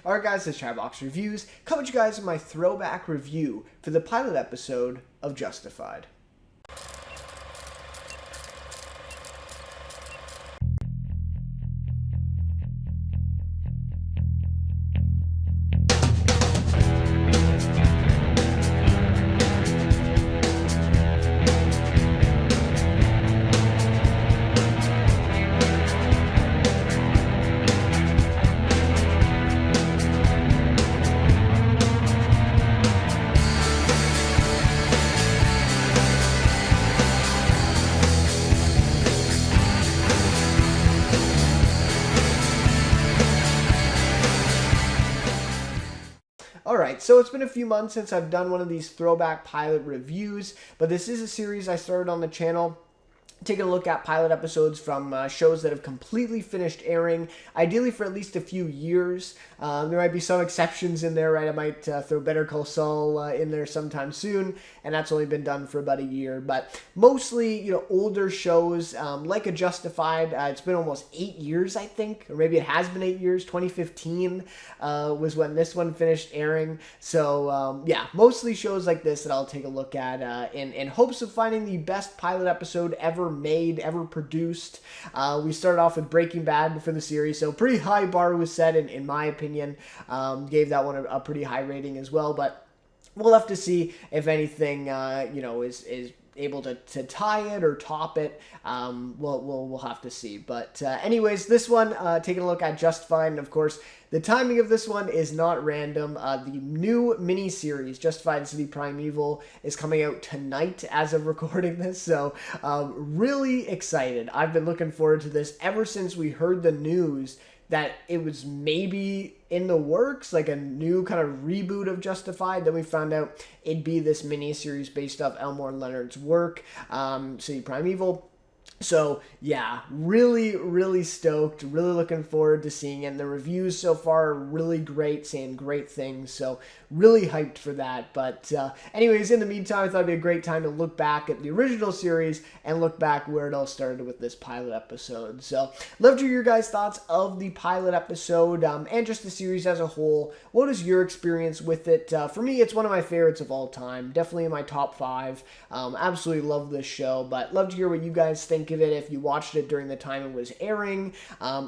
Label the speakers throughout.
Speaker 1: Alright guys, this is Chatterbox Reviews, coming to you guys in my throwback review for the pilot episode of Justified. Alright, so it's been a few months since I've done one of these throwback pilot reviews, but this is a series I started on the channel, taking a look at pilot episodes from shows that have completely finished airing, ideally for at least a few years. There might be some exceptions in there, right? I might throw Better Call Saul in there sometime soon, and that's only been done for about a year. But mostly, older shows like a Justified. It's been almost 8 years, I think, or maybe it has been 8 years. 2015 was when this one finished airing. So yeah, mostly shows like this that I'll take a look at in hopes of finding the best pilot episode ever made, ever produced. We started off with Breaking Bad for the series, so pretty high bar was set in my opinion. Gave that one a pretty high rating as well, but we'll have to see if anything is able to tie it or top it. We'll have to see. But anyways, this one, taking a look at Justified, and of course, the timing of this one is not random. The new mini-series, Justified City Primeval, is coming out tonight as of recording this, so really excited. I've been looking forward to this ever since we heard the news that it was maybe in the works, like a new kind of reboot of Justified. Then we found out it'd be this mini-series based off Elmore Leonard's work, City Primeval. So yeah, really stoked, really looking forward to seeing it. And the reviews so far are really great, saying great things, so really hyped for that. But anyways, in the meantime, I thought it'd be a great time to look back at the original series and look back where it all started with this pilot episode. So love to hear your guys' thoughts of the pilot episode and just the series as a whole. What is your experience with it? For me, it's one of my favorites of all time, definitely in my top 5. Absolutely love this show, but love to hear what you guys think of it. If you watched it during the time it was airing,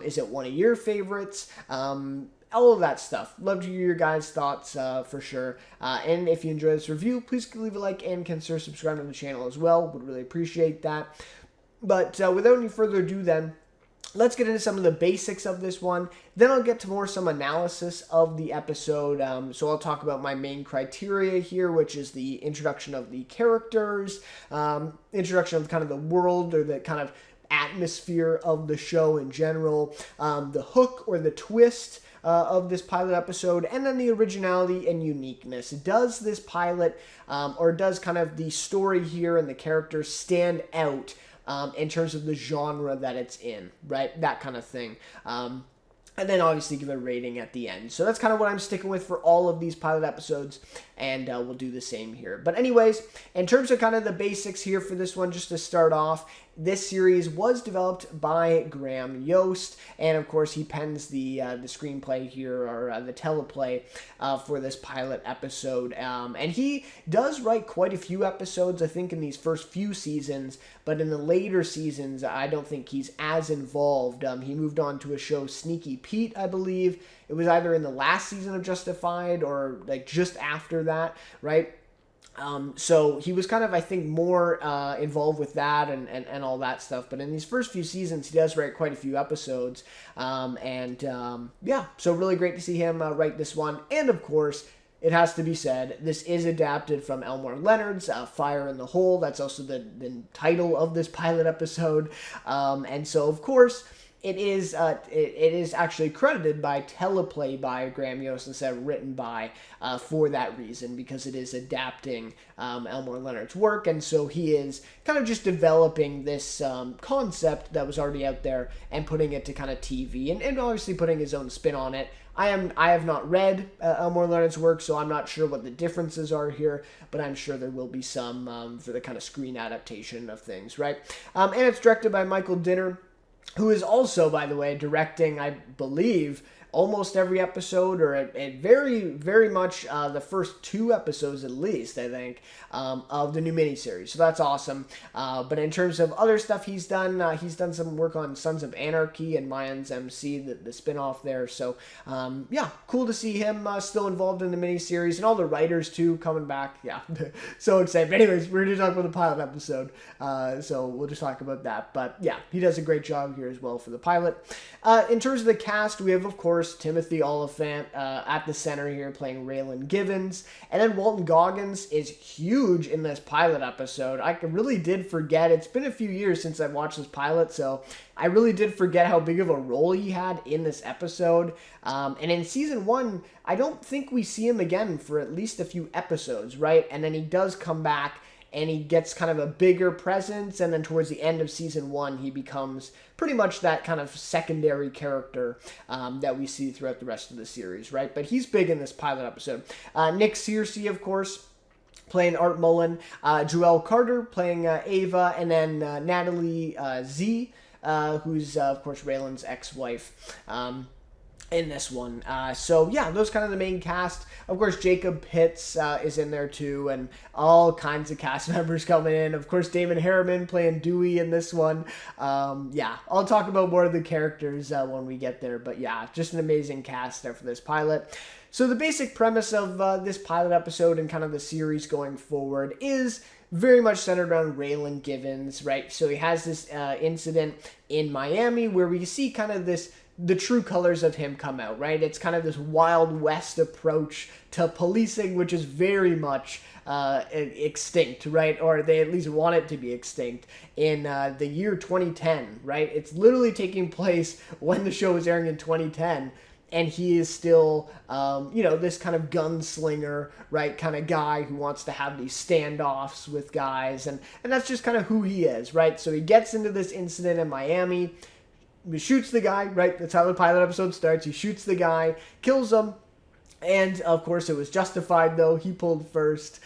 Speaker 1: is it one of your favorites? All of that stuff. Love to hear your guys' thoughts for sure. And if you enjoy this review, please leave a like and consider subscribing to the channel as well. Would really appreciate that. But without any further ado then, let's get into some of the basics of this one. Then I'll get to some analysis of the episode. So I'll talk about my main criteria here, which is the introduction of the characters, introduction of kind of the world or the kind of atmosphere of the show in general, the hook or the twist of this pilot episode, and then the originality and uniqueness. Does this pilot, or does kind of the story here and the characters stand out in terms of the genre that it's in, right? That kind of thing. And then obviously give a rating at the end. So that's kind of what I'm sticking with for all of these pilot episodes, and we'll do the same here. But anyways, in terms of kind of the basics here for this one, just to start off, this series was developed by Graham Yost, and of course he pens the screenplay here, or the teleplay for this pilot episode. And he does write quite a few episodes, I think, in these first few seasons, but in the later seasons, I don't think he's as involved. He moved on to a show, Sneaky Pete, I believe. It was either in the last season of Justified or like just after that, right? So he was kind of, I think, more involved with that and all that stuff. But in these first few seasons, he does write quite a few episodes. Yeah, so really great to see him write this one. And of course, it has to be said, this is adapted from Elmore Leonard's Fire in the Hole. That's also the title of this pilot episode. And so, of course, it is actually credited by teleplay by Graham Yost instead of written by for that reason, because it is adapting Elmore Leonard's work, and so he is kind of just developing this concept that was already out there and putting it to kind of TV, and obviously putting his own spin on it. I have not read Elmore Leonard's work, so I'm not sure what the differences are here, but I'm sure there will be some for the kind of screen adaptation of things, right? And it's directed by Michael Dinner, who is also, by the way, directing, I believe, almost every episode, or at very much the first 2 episodes at least, I think, of the new miniseries. So that's awesome. But in terms of other stuff he's done some work on Sons of Anarchy and Mayans MC, the spin-off there. So yeah, cool to see him still involved in the miniseries, and all the writers too coming back. Yeah, so excited. But anyways, we're going to talk about the pilot episode, so we'll just talk about that. But yeah, he does a great job here as well for the pilot. In terms of the cast, we have, of course, Timothy Oliphant at the center here playing Raylan Givens, and then Walton Goggins is huge in this pilot episode. I really did forget. It's been a few years since I've watched this pilot, so I really did forget how big of a role he had in this episode. And in season 1, I don't think we see him again for at least a few episodes, right? And then he does come back, and he gets kind of a bigger presence, and then towards the end of season 1, he becomes pretty much that kind of secondary character that we see throughout the rest of the series, right? But he's big in this pilot episode. Nick Searcy, of course, playing Art Mullen, Joelle Carter playing Ava, and then Natalie Z, who's, of course, Raylan's ex-wife. In this one. So yeah, those kind of the main cast. Of course, Jacob Pitts is in there too, and all kinds of cast members coming in. Of course, Damon Harriman playing Dewey in this one. Yeah, I'll talk about more of the characters when we get there, but yeah, just an amazing cast there for this pilot. So the basic premise of this pilot episode and kind of the series going forward is very much centered around Raylan Givens, right? So he has this incident in Miami where we see kind of the true colors of him come out, right? It's kind of this Wild West approach to policing, which is very much extinct, right? Or they at least want it to be extinct in the year 2010, right? It's literally taking place when the show was airing in 2010. And he is still, this kind of gunslinger, right, kind of guy who wants to have these standoffs with guys. And that's just kind of who he is, right? So he gets into this incident in Miami, he shoots the guy, right? That's how the pilot episode starts. He shoots the guy, kills him, and of course it was justified, though. He pulled first.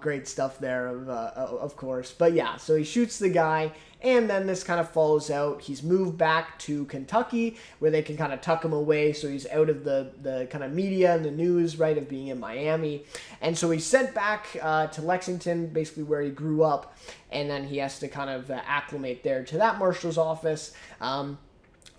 Speaker 1: Great stuff there, of course. But yeah, so he shoots the guy, and then this kind of falls out. He's moved back to Kentucky, where they can kind of tuck him away, so he's out of the kind of media and the news, right, of being in Miami. And so he's sent back to Lexington, basically where he grew up, and then he has to kind of acclimate there to that marshal's office.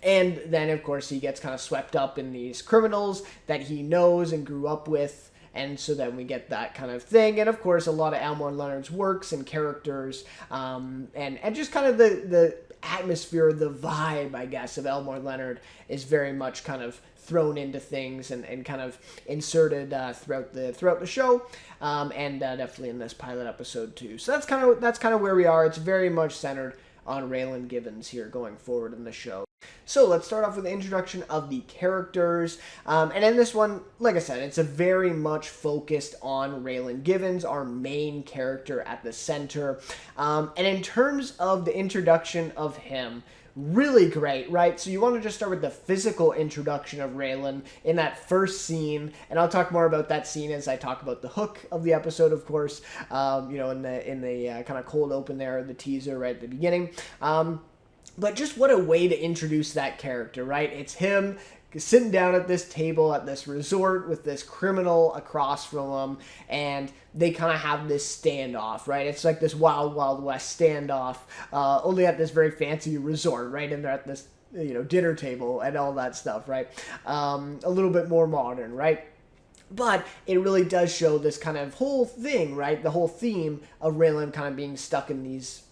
Speaker 1: And then, of course, he gets kind of swept up in these criminals that he knows and grew up with. And so then we get that kind of thing. And, of course, a lot of Elmore Leonard's works and characters and just kind of the atmosphere, the vibe, I guess, of Elmore Leonard is very much kind of thrown into things and kind of inserted throughout the show, and definitely in this pilot episode too. So that's kind of where we are. It's very much centered on Raylan Givens here going forward in the show. So let's start off with the introduction of the characters. And in this one, like I said, it's a very much focused on Raylan Givens, our main character at the center. And in terms of the introduction of him, really great, right? So you want to just start with the physical introduction of Raylan in that first scene, and I'll talk more about that scene as I talk about the hook of the episode, of course, in the kind of cold open there, the teaser right at the beginning. But just what a way to introduce that character, right? It's him sitting down at this table at this resort with this criminal across from him, and they kind of have this standoff, right? It's like this Wild Wild West standoff, only at this very fancy resort, right? And they're at this, dinner table and all that stuff, right? A little bit more modern, right? But it really does show this kind of whole thing, right? The whole theme of Raylan kind of being stuck in these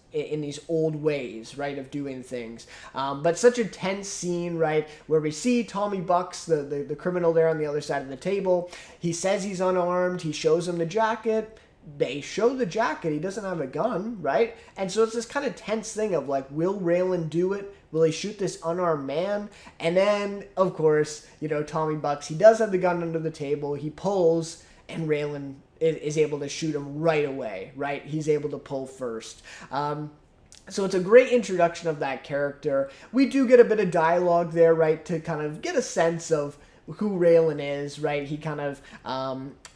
Speaker 1: old ways, right, of doing things. But such a tense scene, right, where we see Tommy Bucks, the criminal there on the other side of the table. He says he's unarmed. He shows him the jacket. They show the jacket. He doesn't have a gun, right? And so it's this kind of tense thing of like, will Raylan do it? Will he shoot this unarmed man? And then, of course, Tommy Bucks, he does have the gun under the table. He pulls, and Raylan is able to shoot him right away, right? He's able to pull first. So it's a great introduction of that character. We do get a bit of dialogue there, right, to kind of get a sense of who Raylan is, right? He kind of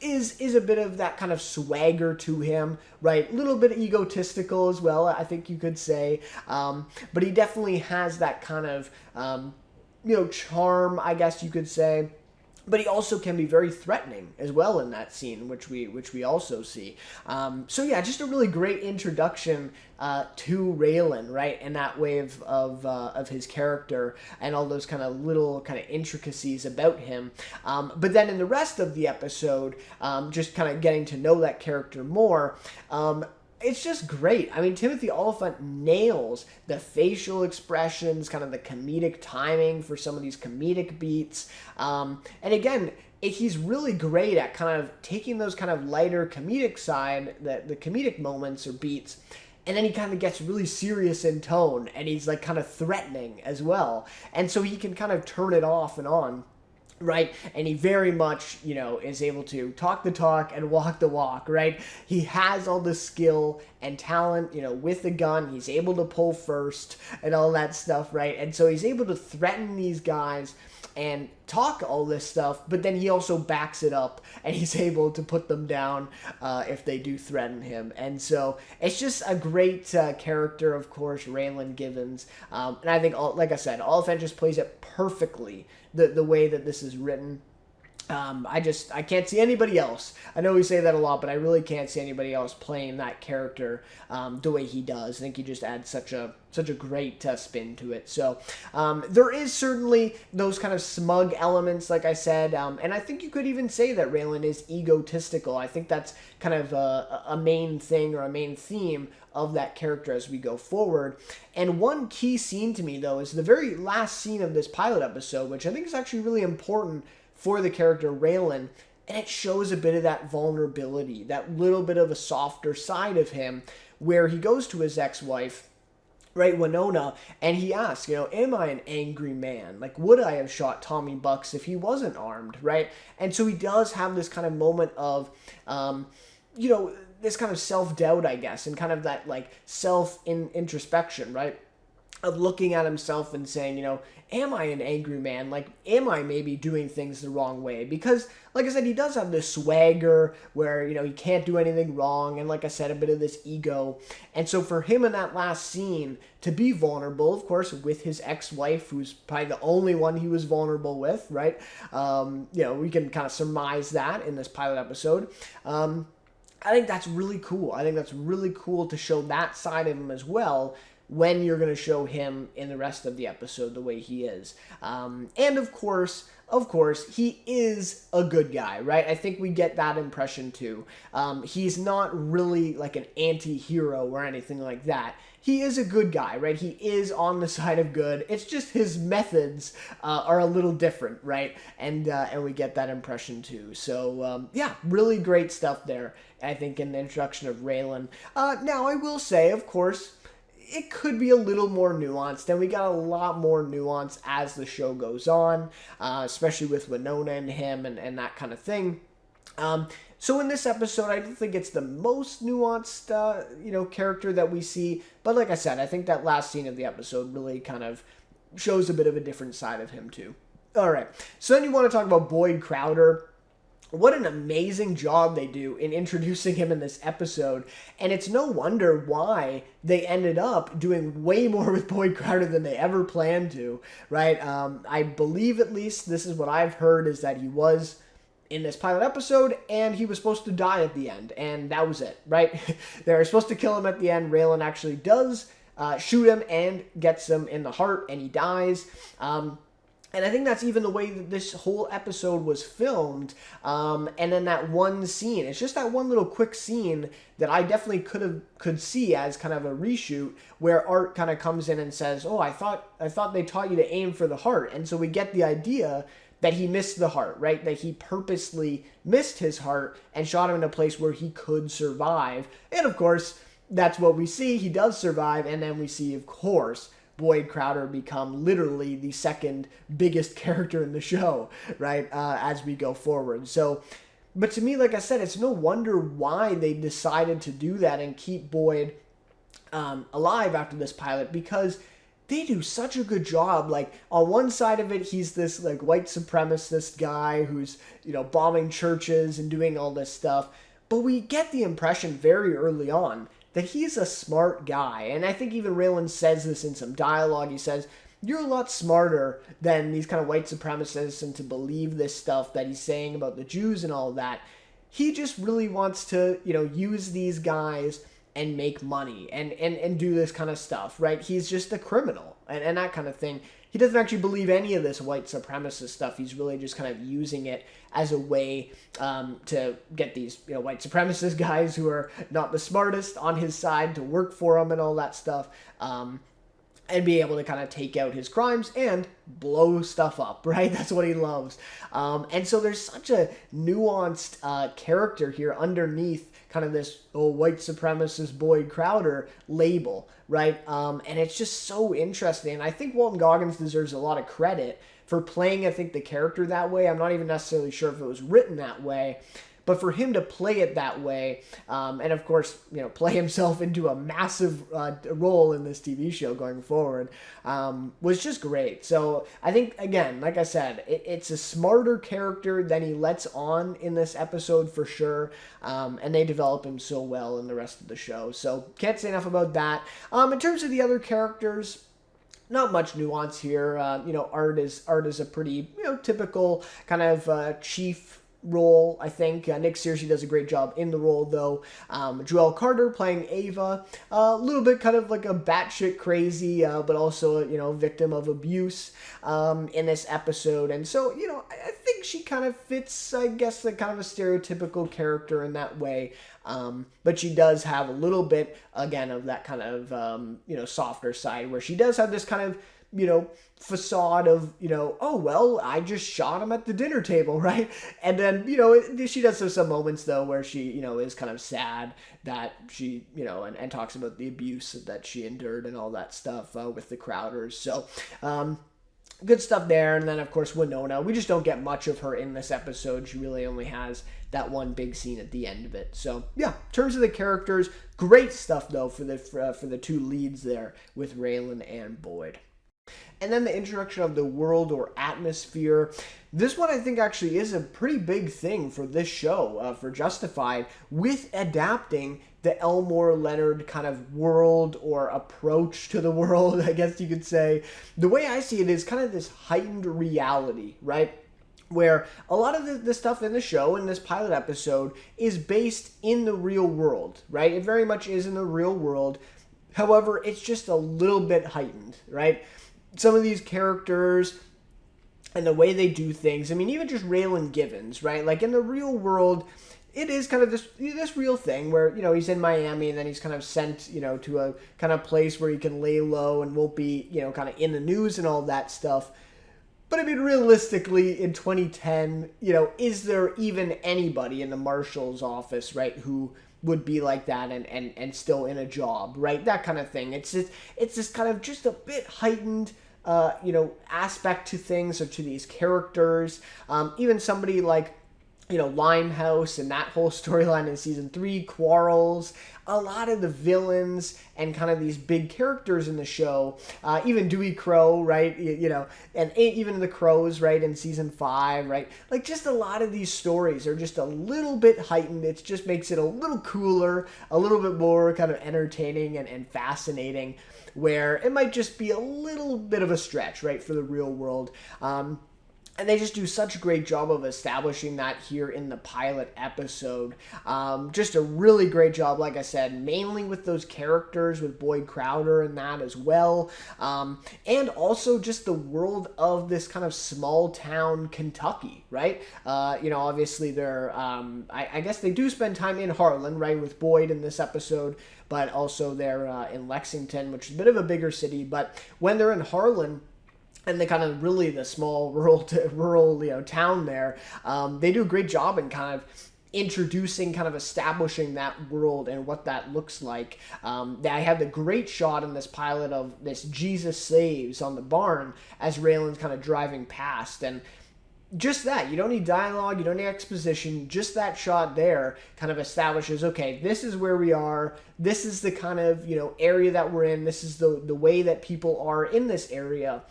Speaker 1: is a bit of that kind of swagger to him, right? A little bit egotistical as well, I think you could say. But he definitely has that kind of charm, I guess you could say. But he also can be very threatening as well in that scene, which we also see. So yeah, just a really great introduction to Raylan, right, and that way of his character and all those kind of little kind of intricacies about him. But then in the rest of the episode, just kind of getting to know that character more. It's just great. I mean, Timothy Olyphant nails the facial expressions, kind of the comedic timing for some of these comedic beats. And again, he's really great at kind of taking those kind of lighter comedic side, the comedic moments or beats, and then he kind of gets really serious in tone, and he's like kind of threatening as well. And so he can kind of turn it off and on. Right, and he very much, is able to talk the talk and walk the walk, right? He has all the skill and talent, with the gun. He's able to pull first and all that stuff, right? And so he's able to threaten these guys and talk all this stuff, but then he also backs it up, and he's able to put them down if they do threaten him. And so it's just a great character, of course, Raylan Givens. And I think, like I said, Oliphant just plays it perfectly, the way that this is written. I can't see anybody else. I know we say that a lot, but I really can't see anybody else playing that character the way he does. I think he just adds such a great spin to it. So there is certainly those kind of smug elements, like I said, and I think you could even say that Raylan is egotistical. I think that's kind of a main thing or a main theme of that character as we go forward. And one key scene to me, though, is the very last scene of this pilot episode, which I think is actually really important for the character Raylan, and it shows a bit of that vulnerability, that little bit of a softer side of him, where he goes to his ex-wife, right, Winona, and he asks, am I an angry man? Like, would I have shot Tommy Bucks if he wasn't armed, right? And so he does have this kind of moment of, this kind of self-doubt, I guess, and kind of that, like, self-introspection, right? Of looking at himself and saying, am I an angry man? Like, am I maybe doing things the wrong way? Because, like I said, he does have this swagger where, he can't do anything wrong. And like I said, a bit of this ego. And so for him in that last scene to be vulnerable, of course, with his ex-wife, who's probably the only one he was vulnerable with, right? We can kind of surmise that in this pilot episode. I think that's really cool. I think that's really cool to show that side of him as well, when you're going to show him in the rest of the episode the way he is. And of course, he is a good guy, right? I think we get that impression too. He's not really like an anti-hero or anything like that. He is a good guy, right? He is on the side of good. It's just his methods are a little different, right? And we get that impression too. So, yeah, really great stuff there, I think, in the introduction of Raylan. Now, I will say, of course, it could be a little more nuanced, and we got a lot more nuance as the show goes on, especially with Winona and him and that kind of thing. So in this episode, I don't think it's the most nuanced, character that we see, but like I said, I think that last scene of the episode really kind of shows a bit of a different side of him too. All right, so then you want to talk about Boyd Crowder. What an amazing job they do in introducing him in this episode. And it's no wonder why they ended up doing way more with Boyd Crowder than they ever planned to, right? I believe, at least, this is what I've heard, is that he was in this pilot episode and he was supposed to die at the end. And that was it, right? They were supposed to kill him at the end. Raylan actually does shoot him and gets him in the heart, and he dies. And I think that's even the way that this whole episode was filmed. And then that one scene, it's just that one little quick scene that I definitely could see as kind of a reshoot, where Art kind of comes in and says, "Oh, I thought they taught you to aim for the heart." And so we get the idea that he missed the heart, right? That he purposely missed his heart and shot him in a place where he could survive. And of course, that's what we see. He does survive, and then we see, of course, Boyd Crowder become literally the second biggest character in the show, right, as we go forward. So, but to me, like I said, it's no wonder why they decided to do that and keep Boyd alive after this pilot, because they do such a good job. Like, on one side of it, he's this like white supremacist guy who's, bombing churches and doing all this stuff. But we get the impression very early on that he's a smart guy. And I think even Raylan says this in some dialogue. He says, you're a lot smarter than these kind of white supremacists and to believe this stuff that he's saying about the Jews and all that. He just really wants to, use these guys and make money and do this kind of stuff, right? He's just a criminal and that kind of thing. He doesn't actually believe any of this white supremacist stuff. He's really just kind of using it as a way to get these white supremacist guys who are not the smartest on his side to work for him and all that stuff. And be able to kind of take out his crimes and blow stuff up, right? That's what he loves. And so there's such a nuanced character here underneath kind of this white supremacist Boyd Crowder label, right? And it's just so interesting. And I think Walton Goggins deserves a lot of credit for playing, I think, the character that way. I'm not even necessarily sure if it was written that way, but for him to play it that way, and of course, play himself into a massive role in this TV show going forward, was just great. So I think, again, like I said, it's a smarter character than he lets on in this episode for sure, and they develop him so well in the rest of the show. So can't say enough about that. In terms of the other characters, not much nuance here. Art is a pretty typical kind of chief role, I think. Nick Searcy does a great job in the role, though. Joelle Carter playing Ava, a little bit kind of like a batshit crazy, but also, victim of abuse in this episode. And so, I think she kind of fits, I guess, the kind of a stereotypical character in that way. But she does have a little bit, again, of that kind of, softer side where she does have this kind of, facade of, oh, well, I just shot him at the dinner table, right? And then, she does have some moments, though, where she, is kind of sad that she, and talks about the abuse that she endured and all that stuff with the Crowders. So, good stuff there. And then, of course, Winona. We just don't get much of her in this episode. She really only has that one big scene at the end of it. So, yeah, in terms of the characters, great stuff, though, for the two leads there with Raylan and Boyd. And then the introduction of the world or atmosphere. This one I think actually is a pretty big thing for this show, for Justified, with adapting the Elmore Leonard kind of world or approach to the world, I guess you could say. The way I see it is kind of this heightened reality, right? Where a lot of the stuff in the show, in this pilot episode, is based in the real world, right? It very much is in the real world. However, it's just a little bit heightened, right? Some of these characters and the way they do things. I mean, even just Raylan Givens, right? Like in the real world, it is kind of this real thing where, he's in Miami and then he's kind of sent, to a kind of place where he can lay low and won't be, kind of in the news and all that stuff. But I mean, realistically, in 2010, is there even anybody in the marshal's office, right, who would be like that and still in a job, right? That kind of thing. It's this kind of just a bit heightened, aspect to things or to these characters. Even somebody like, Limehouse and that whole storyline in season 3, Quarles, a lot of the villains and kind of these big characters in the show, even Dewey Crow, right, and even the Crows, right, in season 5, right, like just a lot of these stories are just a little bit heightened. It just makes it a little cooler, a little bit more kind of entertaining and fascinating, where it might just be a little bit of a stretch, right, for the real world. And they just do such a great job of establishing that here in the pilot episode. Just a really great job, like I said, mainly with those characters, with Boyd Crowder and that as well. And also just the world of this kind of small town Kentucky, right? Obviously they're, I guess they do spend time in Harlan, right, with Boyd in this episode, but also they're in Lexington, which is a bit of a bigger city. But when they're in Harlan, and the kind of really the small rural town there, they do a great job in kind of introducing, kind of establishing that world and what that looks like. I had the great shot in this pilot of this Jesus Saves on the barn as Raylan's kind of driving past, and just that, you don't need dialogue, you don't need exposition, just that shot there kind of establishes, okay, this is where we are, this is the kind of, area that we're in, this is the way that people are in this area.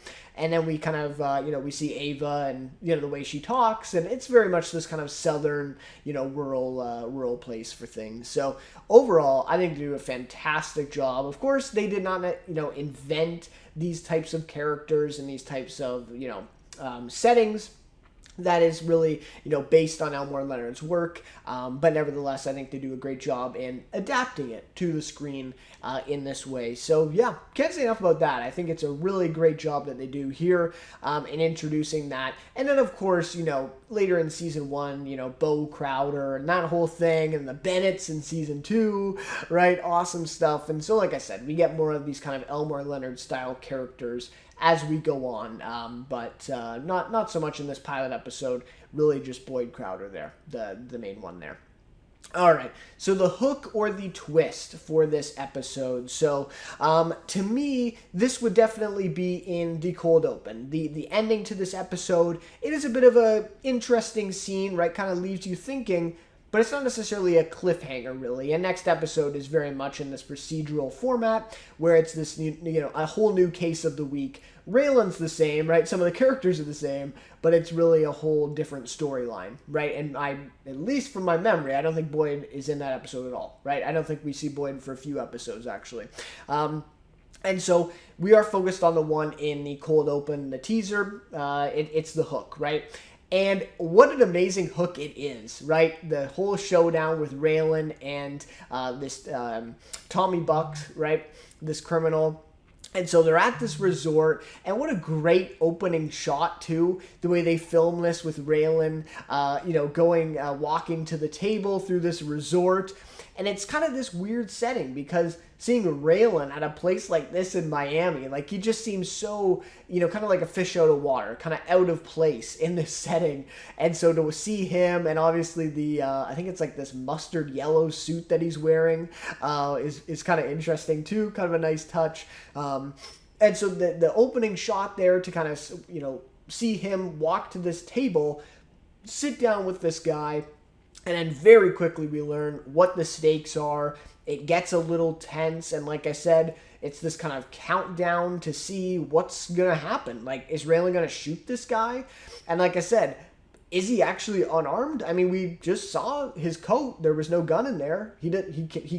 Speaker 1: and then we kind of, we see Ava and, the way she talks, and it's very much this kind of southern, rural place for things. So overall, I think they do a fantastic job. Of course, they did not, invent these types of characters and these types of, settings. That is really, based on Elmore Leonard's work, but nevertheless, I think they do a great job in adapting it to the screen in this way. So yeah, can't say enough about that. I think it's a really great job that they do here in introducing that. And then, of course, later in season 1, Bo Crowder and that whole thing, and the Bennetts in season 2, right? Awesome stuff. And so, like I said, we get more of these kind of Elmore Leonard style characters as we go on, but not so much in this pilot episode. Really, just Boyd Crowder there, the main one there. All right, so the hook or the twist for this episode. So to me, this would definitely be in the cold open. The ending to this episode, it is a bit of a interesting scene, right? Kind of leaves you thinking, but it's not necessarily a cliffhanger, really. And next episode is very much in this procedural format, where it's this, a whole new case of the week. Raylan's the same, right? Some of the characters are the same, but it's really a whole different storyline, right? And at least from my memory, I don't think Boyd is in that episode at all, right? I don't think we see Boyd for a few episodes, actually. And so we are focused on the one in the cold open, the teaser. It's the hook, right? And what an amazing hook it is, right? The whole showdown with Raylan and this Tommy Bucks, right? This criminal. And so they're at this resort, and what a great opening shot, too. The way they film this with Raylan, walking to the table through this resort. And it's kind of this weird setting, because seeing Raylan at a place like this in Miami, like, he just seems so, kind of like a fish out of water, kind of out of place in this setting. And so to see him, and obviously I think it's like this mustard yellow suit that he's wearing, is kind of interesting too, kind of a nice touch. And so the opening shot there to kind of, see him walk to this table, sit down with this guy, and then very quickly we learn what the stakes are. It gets a little tense, and like I said, it's this kind of countdown to see what's going to happen. Like, is Raylan going to shoot this guy? And like I said, is he actually unarmed? I mean, we just saw his coat. There was no gun in there. He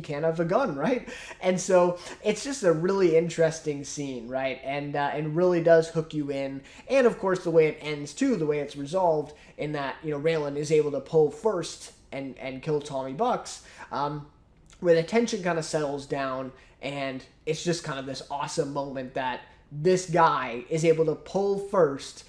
Speaker 1: can't have a gun, right? And so it's just a really interesting scene, right? And really does hook you in. And of course, the way it ends too, the way it's resolved, in that, Raylan is able to pull first and kill Tommy Bucks, where the tension kind of settles down, and it's just kind of this awesome moment that this guy is able to pull first,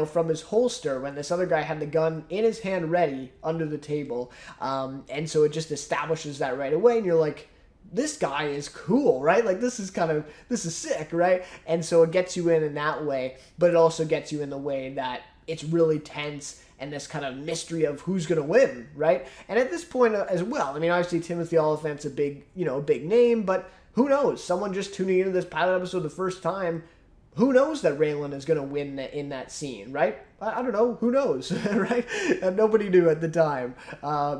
Speaker 1: from his holster, when this other guy had the gun in his hand ready under the table. And so it just establishes that right away, and you're like, this guy is cool, right? Like, this is sick, right? And so it gets you in that way, but it also gets you in the way that it's really tense, and this kind of mystery of who's going to win, right? And at this point as well, I mean, obviously Timothy Olyphant's a big name, but who knows? Someone just tuning into this pilot episode the first time, who knows that Raylan is going to win in that scene, right? I don't know. Who knows, right? And nobody knew at the time.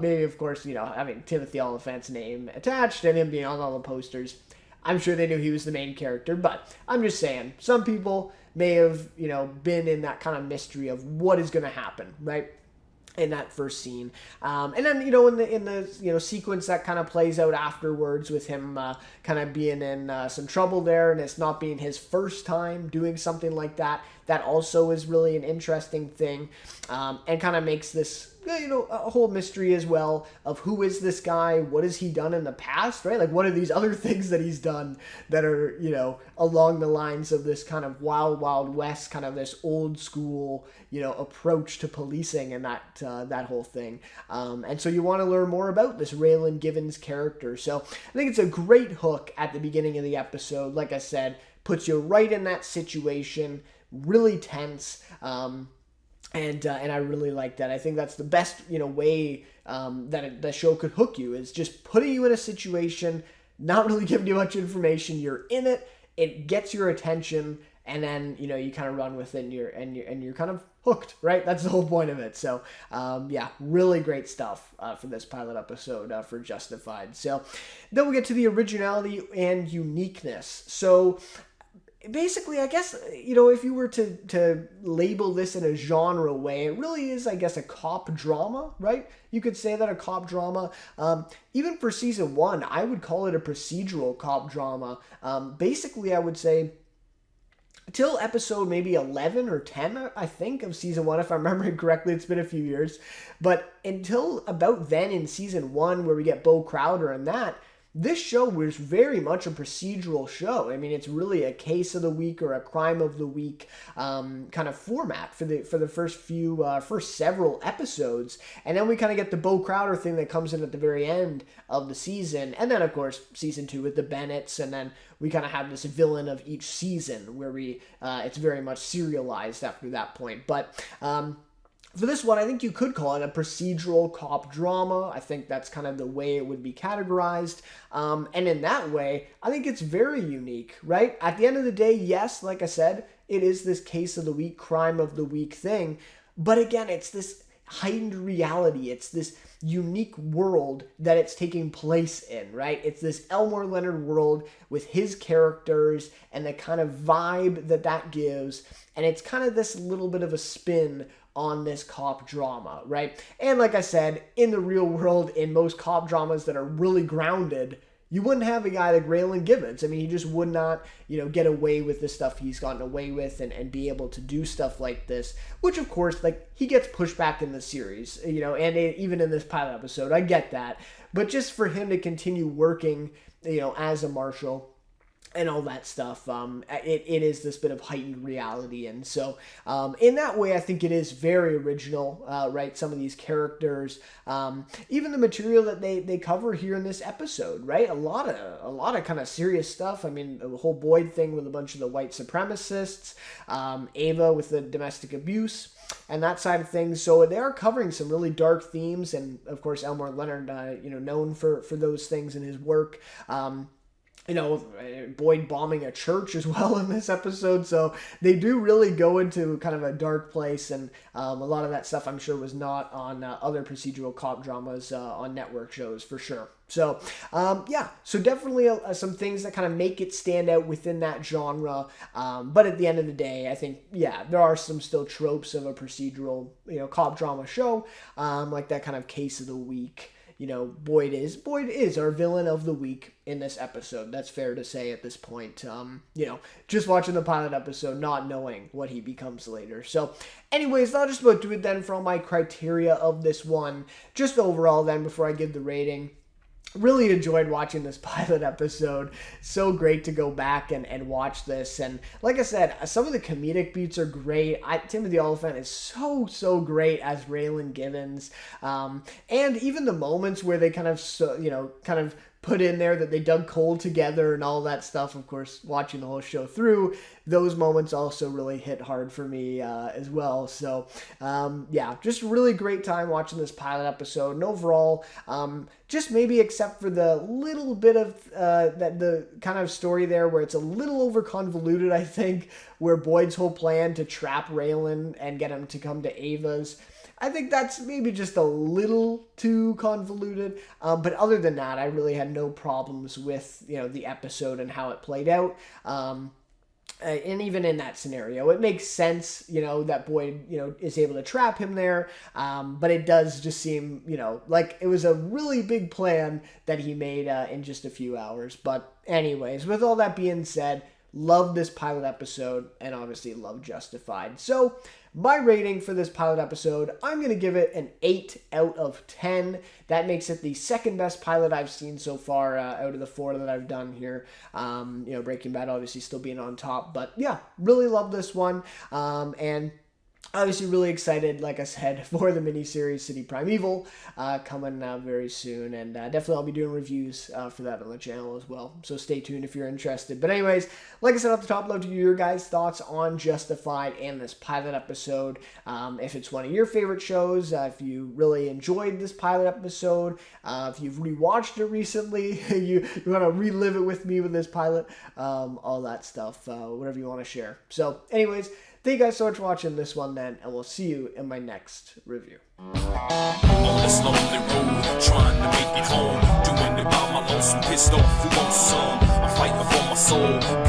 Speaker 1: Maybe, of course, having Timothy Olyphant's name attached and him being on all the posters, I'm sure they knew he was the main character. But I'm just saying, some people may have, been in that kind of mystery of what is going to happen, right? In that first scene. And then, in the sequence that kind of plays out afterwards with him kind of being in some trouble there, and it's not being his first time doing something like that. That also is really an interesting thing, and kind of makes this, a whole mystery as well of who is this guy, what has he done in the past, right? Like, what are these other things that he's done that are, along the lines of this kind of wild, wild west, kind of this old school, approach to policing and that whole thing. And so you want to learn more about this Raylan Givens character. So I think it's a great hook at the beginning of the episode. Like I said, puts you right in that situation, really tense. And I really like that. I think that's the best, way that the show could hook you, is just putting you in a situation, not really giving you much information. You're in it. It gets your attention, and then you kind of run with it, and you're kind of hooked, right? That's the whole point of it. So really great stuff for this pilot episode for Justified. So then we'll get to the originality and uniqueness. So basically, I guess, if you were to label this in a genre way, it really is, I guess, a cop drama, right? You could say that, a cop drama. Even for season 1, I would call it a procedural cop drama. Basically, I would say till episode maybe 11 or 10, I think, of season 1, if I'm remembering correctly. It's been a few years. But until about then in season 1, where we get Bo Crowder and that, this show was very much a procedural show. I mean, it's really a case of the week or a crime of the week kind of format for the first several episodes, and then we kind of get the Bo Crowder thing that comes in at the very end of the season, and then of course season 2 with the Bennetts, and then we kind of have this villain of each season where it's very much serialized after that point, but. For this one, I think you could call it a procedural cop drama. I think that's kind of the way it would be categorized. And in that way, I think it's very unique, right? At the end of the day, yes, like I said, it is this case of the week, crime of the week thing. But again, it's this heightened reality. It's this unique world that it's taking place in, right? It's this Elmore Leonard world with his characters and the kind of vibe that gives. And it's kind of this little bit of a spin on this cop drama, right? And like I said, in the real world, in most cop dramas that are really grounded, you wouldn't have a guy like Raylan Givens. I mean, he just would not, get away with the stuff he's gotten away with and be able to do stuff like this, which of course, like, he gets pushed back in the series, and even in this pilot episode, I get that. But just for him to continue working, as a marshal, and all that stuff, it is this bit of heightened reality, and so in that way, I think it is very original, right? Some of these characters, even the material that they cover here in this episode, right? A lot of kind of serious stuff. I mean, the whole Boyd thing with a bunch of the white supremacists, Ava with the domestic abuse, and that side of things. So they are covering some really dark themes, and of course, Elmore Leonard, known for those things in his work. Boyd bombing a church as well in this episode. So they do really go into kind of a dark place, and a lot of that stuff I'm sure was not on other procedural cop dramas on network shows for sure. So, so definitely some things that kind of make it stand out within that genre. But at the end of the day, I think, there are some still tropes of a procedural, cop drama show, like that kind of case of the week. Boyd is our villain of the week in this episode. That's fair to say at this point. Just watching the pilot episode, not knowing what he becomes later. So anyways, that'll just about do it then for all my criteria of this one. Just overall then, before I give the rating, really enjoyed watching this pilot episode. So great to go back and watch this. And like I said, some of the comedic beats are great. Timothy Olyphant is so great as Raylan Givens. And even the moments where they kind of put in there that they dug coal together and all that stuff, of course, watching the whole show through, those moments also really hit hard for me as well. So, just really great time watching this pilot episode. And overall, just maybe except for the little bit of the kind of story there where it's a little over convoluted, I think, where Boyd's whole plan to trap Raylan and get him to come to Ava's, I think that's maybe just a little too convoluted. But other than that, I really had no problems with, the episode and how it played out. And even in that scenario, it makes sense, that Boyd, is able to trap him there. But it does just seem, like it was a really big plan that he made in just a few hours. But anyways, with all that being said, love this pilot episode and obviously love Justified. So my rating for this pilot episode, I'm going to give it an 8 out of 10. That makes it the second best pilot I've seen so far out of the 4 that I've done here. Breaking Bad obviously still being on top, but really love this one. And obviously really excited, like I said, for the miniseries City Primeval coming very soon, and definitely I'll be doing reviews for that on the channel as well, so stay tuned if you're interested. But anyways, like I said off the top, love to hear your guys' thoughts on Justified and this pilot episode. If it's one of your favorite shows, if you really enjoyed this pilot episode, if you've rewatched it recently, you want to relive it with me with this pilot, all that stuff, whatever you want to share. So anyways, thank you guys so much for watching this one then, and we'll see you in my next review.
Speaker 2: On this lonely road, trying to make it home, doing it by my lonesome, pissed off, who wants some? I'm fighting for my soul.